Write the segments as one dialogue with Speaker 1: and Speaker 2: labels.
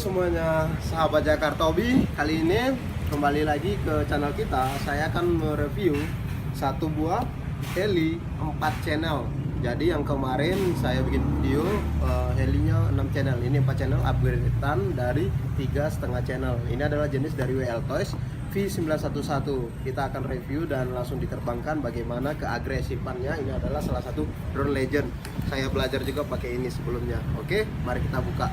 Speaker 1: semuanya, sahabat Jakarta Hobi. Kali ini kembali lagi ke channel kita. Saya akan mereview satu buah heli 4 channel. Jadi yang kemarin saya bikin video helinya 6 channel. Ini 4 channel upgradean dari 3,5 channel. Ini adalah jenis dari WL Toys V911. Kita akan review dan langsung diterbangkan bagaimana keagresifannya. Ini adalah salah satu drone legend. Saya belajar juga pakai ini sebelumnya. Oke, mari kita buka.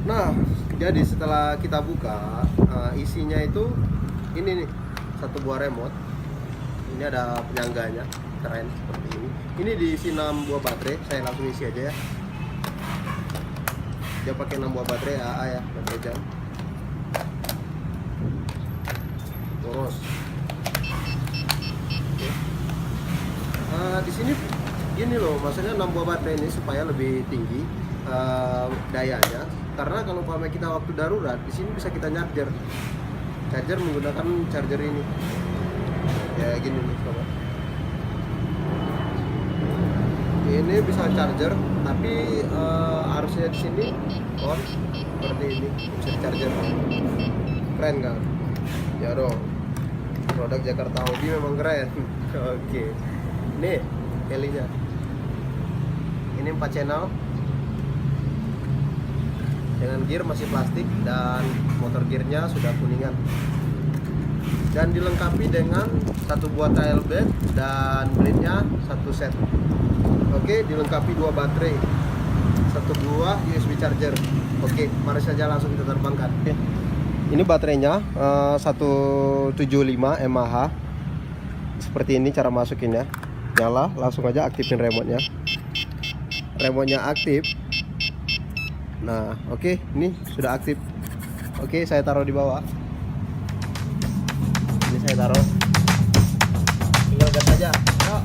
Speaker 1: Nah, jadi setelah kita buka, isinya itu ini nih, satu buah remote. Ini ada penyangganya, keren seperti ini. Ini diisi 6 buah baterai. Saya langsung isi aja ya. Dia pakai 6 buah baterai AA ya, baterai jam. Boros. Oke. Di sini gini loh, maksudnya 6 buah baterai ini supaya lebih tinggi dayanya. Karena kalau umpamanya kita waktu darurat, di sini bisa kita charger menggunakan charger ini. Ya gini nih, sobat. Ini bisa charger, tapi harusnya di sini on seperti ini, bisa charger. Keren kan? Ya dong. Produk Jakarta Hobi memang keren. Oke. Nih helinya. Ini 4 channel. Dengan gear masih plastik dan motor gearnya sudah kuningan. Dan dilengkapi dengan satu buah tail bed dan blade-nya satu set. Oke, dilengkapi 2 baterai, satu buah USB charger. Oke, mari saja langsung kita terbangkan. Oke. Ini baterainya 175 mAh. Seperti ini cara masukinnya. Nyala, langsung aja aktifin remote-nya. Remote-nya aktif. Nah, oke, ini sudah aktif. Oke, saya taruh di bawah. Ini saya taruh. Tinggal gas aja. Yuk.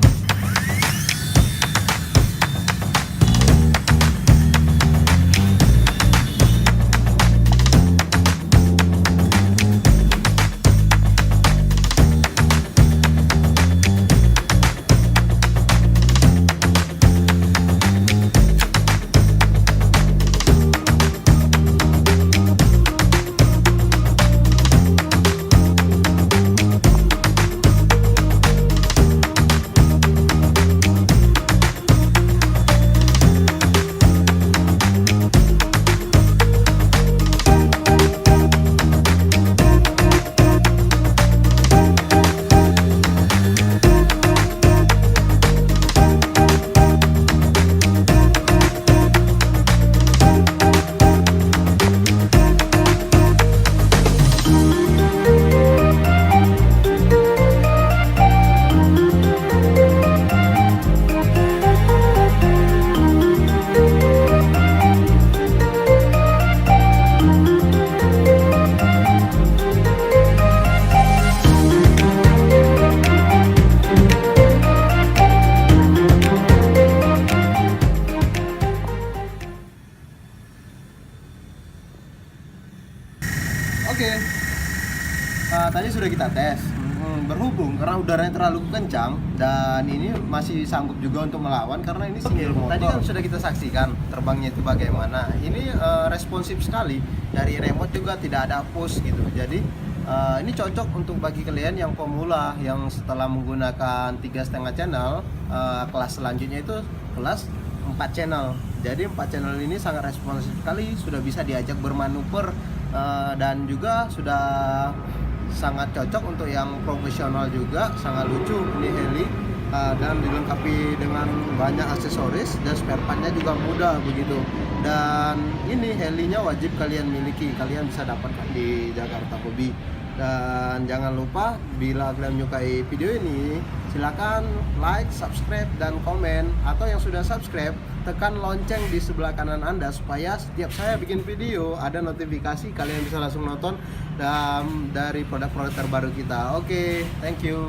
Speaker 1: Oke, tadi sudah kita tes. Berhubung karena udaranya terlalu kencang dan ini masih sanggup juga untuk melawan karena ini single motor. Tadi kan sudah kita saksikan terbangnya itu bagaimana. Ini responsif sekali, dari remote juga tidak ada push gitu. Jadi ini cocok untuk bagi kalian yang pemula yang setelah menggunakan 3,5 channel, kelas selanjutnya itu kelas 4 channel. Jadi 4 channel ini sangat responsif sekali, sudah bisa diajak bermanuver. Dan juga sudah sangat cocok untuk yang profesional juga, sangat lucu ini heli, dan dilengkapi dengan banyak aksesoris dan spare partnya juga mudah begitu. Dan ini helinya wajib kalian miliki, kalian bisa dapatkan di Jakarta Hobi. Dan jangan lupa bila kalian menyukai video ini, silakan like, subscribe, dan komen. Atau yang sudah subscribe, tekan lonceng di sebelah kanan Anda supaya setiap saya bikin video ada notifikasi, kalian bisa langsung nonton dari produk-produk terbaru kita. Oke, thank you.